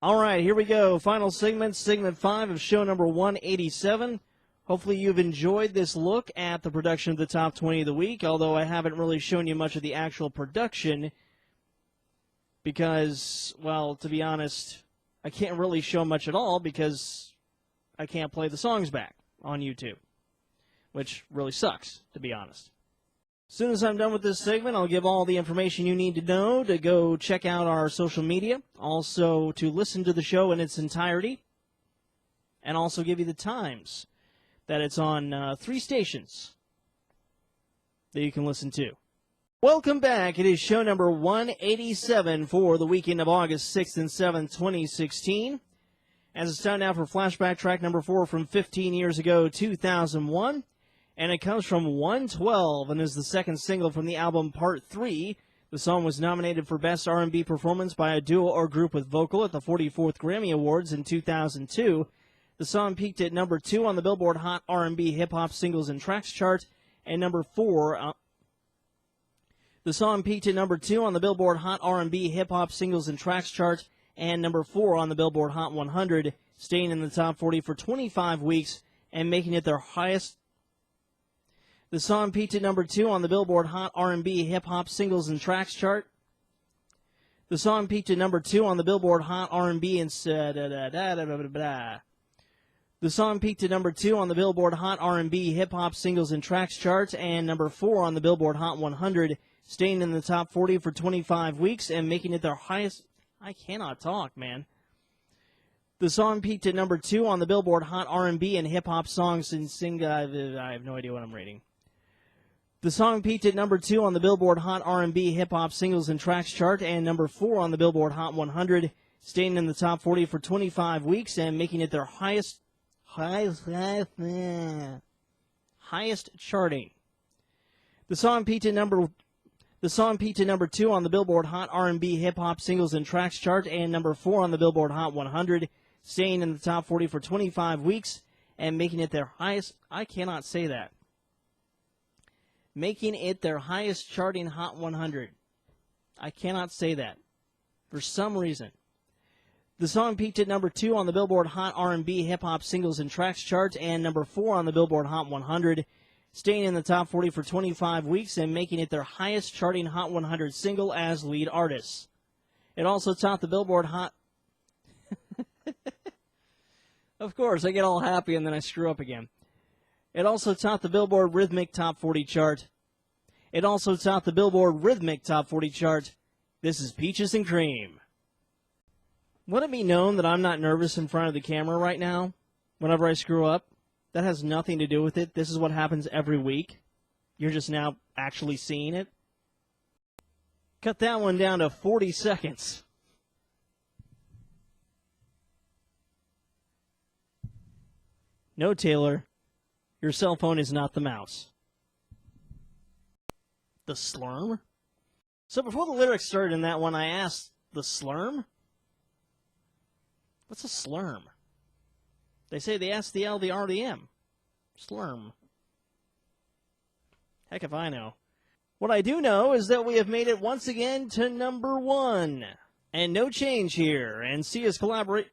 All right, here we go. Final segment, segment 5 of show number 187. Hopefully you've enjoyed this look at the production of the top 20 of the week, although I haven't really shown you much of the actual production because, well, to be honest, I can't really show much at all because I can't play the songs back on YouTube, which really sucks, to be honest. As soon as I'm done with this segment, I'll give all the information you need to know to go check out our social media, also to listen to the show in its entirety, and also give you the times that it's on 3 stations that you can listen to. Welcome back. It is show number 187 for the weekend of August 6th and 7th, 2016. As it's time now for flashback track number 4 from 15 years ago, 2001. And it comes from 112 and is the second single from the album Part 3. The song was nominated for Best R&B Performance by a Duo or Group with Vocal at the 44th Grammy Awards in 2002. The song peaked at number 2 on the Billboard Hot R&B Hip Hop Singles and Tracks chart, and number 4. The song peaked at number 2 on the Billboard Hot R&B Hip Hop Singles and Tracks chart, and number 4 on the Billboard Hot 100, staying in the top 40 for 25 weeks and making it their highest. The song peaked at number 2 on the Billboard Hot R&B Hip Hop Singles and Tracks chart. The song peaked at number 2 on the Billboard Hot R&B and The song peaked at number 2 on the Billboard Hot R&B Hip Hop Singles and Tracks chart, and number 4 on the Billboard Hot 100, staying in the top 40 for 25 weeks and making it their highest. I cannot talk, man. The song peaked at number 2 on the Billboard Hot R&B and Hip Hop Songs and I have no idea what I'm reading. The song peaked at number 2 on the Billboard Hot R&B Hip Hop Singles and Tracks chart, and number 4 on the Billboard Hot 100, staying in the top 40 for 25 weeks and making it their highest charting. The song peaked at number 2 on the Billboard Hot R&B Hip Hop Singles and Tracks chart, and number 4 on the Billboard Hot 100, staying in the top 40 for 25 weeks and making it their highest. I cannot say that. Making it their highest charting Hot 100. I cannot say that for some reason. The song peaked at number 2 on the Billboard Hot R&B Hip Hop Singles and Tracks chart, and number 4 on the Billboard Hot 100, staying in the top 40 for 25 weeks and making it their highest charting Hot 100 single as lead artists. It also topped the Billboard Hot... Of course, I get all happy and then I screw up again. It also topped the Billboard Rhythmic Top 40 chart. It also topped the Billboard Rhythmic Top 40 chart. This is Peaches and Cream. Let it be known that I'm not nervous in front of the camera right now whenever I screw up. That has nothing to do with it. This is what happens every week. You're just now actually seeing it. Cut that one down to 40 seconds. No, Taylor. Your cell phone is not the mouse. The slurm? So before the lyrics started in that one, I asked, the slurm? What's a slurm? They say the S, the L, the R, the M. Slurm. Heck if I know. What I do know is that we have made it once again to number 1. And no change here. And Sia's collaboration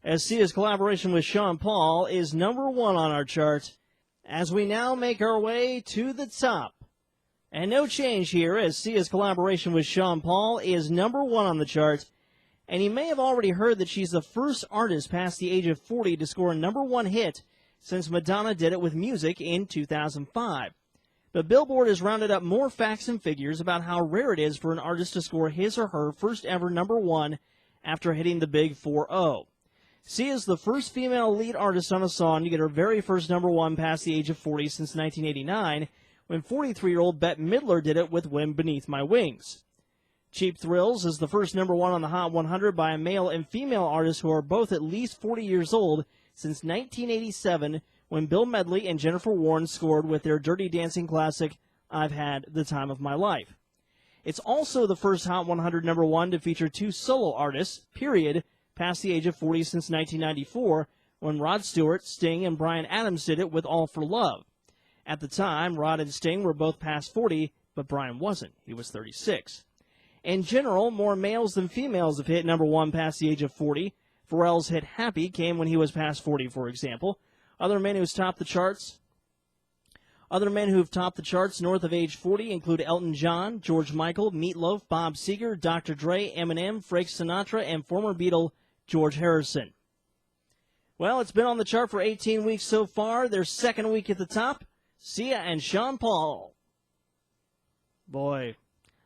as Sia's collaboration with Sean Paul is number 1 on our chart as we now make our way to the top. And no change here as Sia's collaboration with Sean Paul is number 1 on the chart. And you may have already heard that she's the first artist past the age of 40 to score a number 1 hit since Madonna did it with Music in 2005. But Billboard has rounded up more facts and figures about how rare it is for an artist to score his or her first ever number 1 after hitting the big 4-0. Sia is the first female lead artist on a song to get her very first number 1 past the age of 40 since 1989, when 43-year-old Bette Midler did it with Wind Beneath My Wings. Cheap Thrills is the first number 1 on the Hot 100 by a male and female artist who are both at least 40 years old since 1987, when Bill Medley and Jennifer Warren scored with their Dirty Dancing classic, I've Had the Time of My Life. It's also the first Hot 100 number 1 to feature 2 solo artists, period, past the age of 40 since 1994, when Rod Stewart, Sting, and Bryan Adams did it with All for Love. At the time, Rod and Sting were both past 40, but Bryan wasn't. He was 36. In general, more males than females have hit number 1 past the age of 40. Pharrell's hit Happy came when he was past 40, for example. Other men who've topped the charts north of age 40 include Elton John, George Michael, Meatloaf, Bob Seger, Dr. Dre, Eminem, Frank Sinatra, and former Beatle George Harrison. Well, it's been on the chart for 18 weeks so far. Their second week at the top, Sia and Sean Paul. Boy,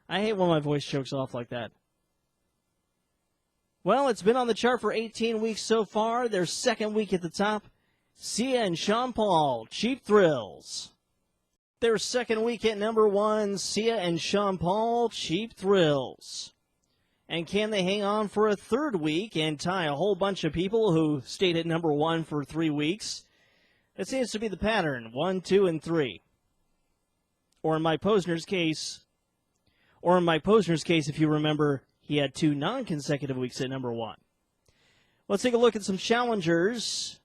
I hate when my voice chokes off like that. Well, it's been on the chart for 18 weeks so far. Their second week at the top, Sia and Sean Paul, Cheap Thrills. Their second week at number 1, Sia and Sean Paul, Cheap Thrills. And can they hang on for a third week and tie a whole bunch of people who stayed at number 1 for 3 weeks? That seems to be the pattern, 1, 2, and 3. Or in Mike Posner's case, if you remember, he had 2 non-consecutive weeks at number 1. Let's take a look at some challengers.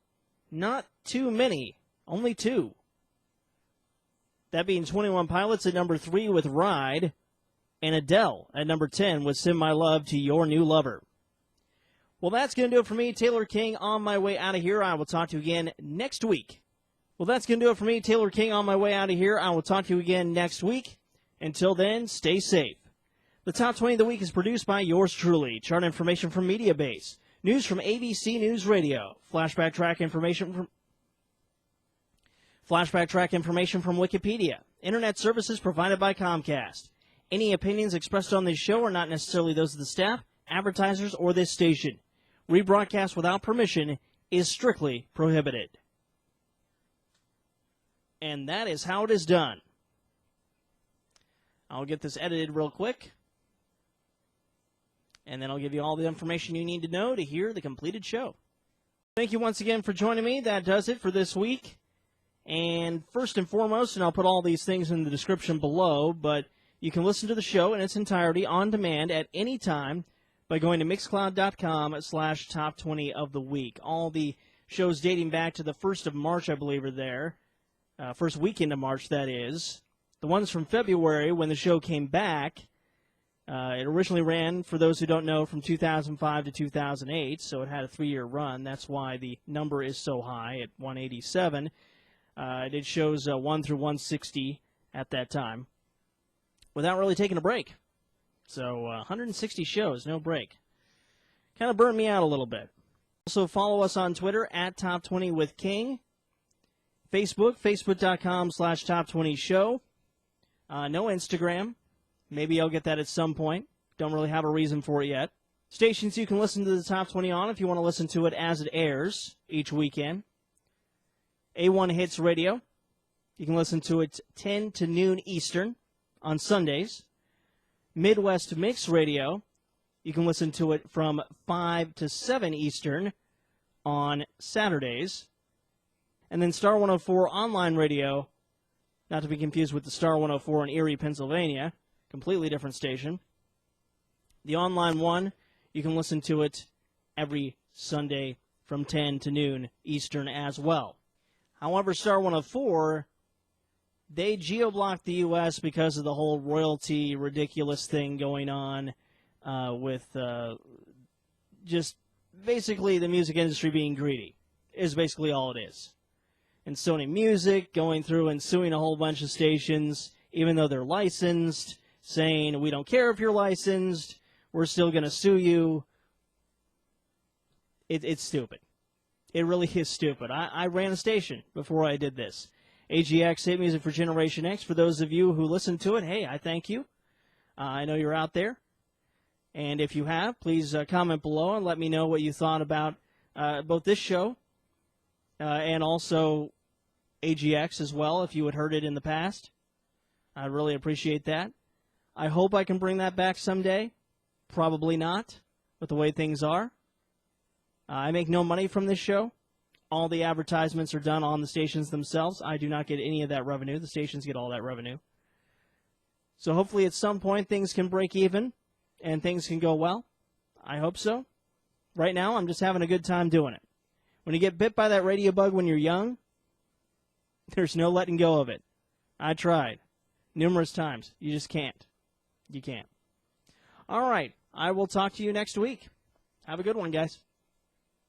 Not too many, only 2. That being 21 Pilots at number 3 with Ride, and Adele at number 10 with Send My Love to Your New Lover. Well, that's going to do it for me, Taylor King, on my way out of here. I will talk to you again next week. Well, that's going to do it for me, Taylor King, on my way out of here. I will talk to you again next week. Until then, stay safe. The Top 20 of the Week is produced by yours truly. Chart information from Mediabase. News from ABC News Radio. Flashback track information from Wikipedia. Internet services provided by Comcast. Any opinions expressed on this show are not necessarily those of the staff, advertisers, or this station. Rebroadcast without permission is strictly prohibited. And that is how it is done. I'll get this edited real quick. And then I'll give you all the information you need to know to hear the completed show. Thank you once again for joining me. That does it for this week. And first and foremost, and I'll put all these things in the description below, but you can listen to the show in its entirety on demand at any time by going to Mixcloud.com/top20 of the week. All the shows dating back to the 1st of March, I believe, are there. First weekend of March, that is. The ones from February, when the show came back, it originally ran, for those who don't know, from 2005 to 2008, so it had a 3-year run. That's why the number is so high at 187. It did shows 1 through 160 at that time, without really taking a break. So 160 shows, no break. Kind of burned me out a little bit. Also follow us on Twitter at Top20withking. Facebook, facebook.com/top20show. No Instagram. Maybe I'll get that at some point. Don't really have a reason for it yet. Stations you can listen to the Top 20 on if you want to listen to it as it airs each weekend. A1 Hits Radio. You can listen to it 10 to noon Eastern on Sundays. Midwest Mix Radio. You can listen to it from 5 to 7 Eastern on Saturdays. And then Star 104 Online Radio, not to be confused with the Star 104 in Erie, Pennsylvania, completely different station. The online one, you can listen to it every Sunday from 10 to noon Eastern as well. However, Star 104, they geo-blocked the U.S. because of the whole royalty ridiculous thing going on with just basically the music industry being greedy, is basically all it is. And Sony Music going through and suing a whole bunch of stations, even though they're licensed, saying, we don't care if you're licensed, we're still going to sue you. It's stupid. It really is stupid. I ran a station before I did this. AGX, Hit Music for Generation X. For those of you who listen to it, hey, I thank you. I know you're out there. And if you have, please comment below and let me know what you thought about both this show and also AGX as well, if you had heard it in the past. I'd really appreciate that. I hope I can bring that back someday. Probably not, with the way things are. I make no money from this show. All the advertisements are done on the stations themselves. I do not get any of that revenue. The stations get all that revenue. So hopefully at some point things can break even and things can go well. I hope so. Right now, I'm just having a good time doing it. When you get bit by that radio bug when you're young, there's no letting go of it. I tried numerous times. You just can't. You can't. All right. I will talk to you next week. Have a good one, guys.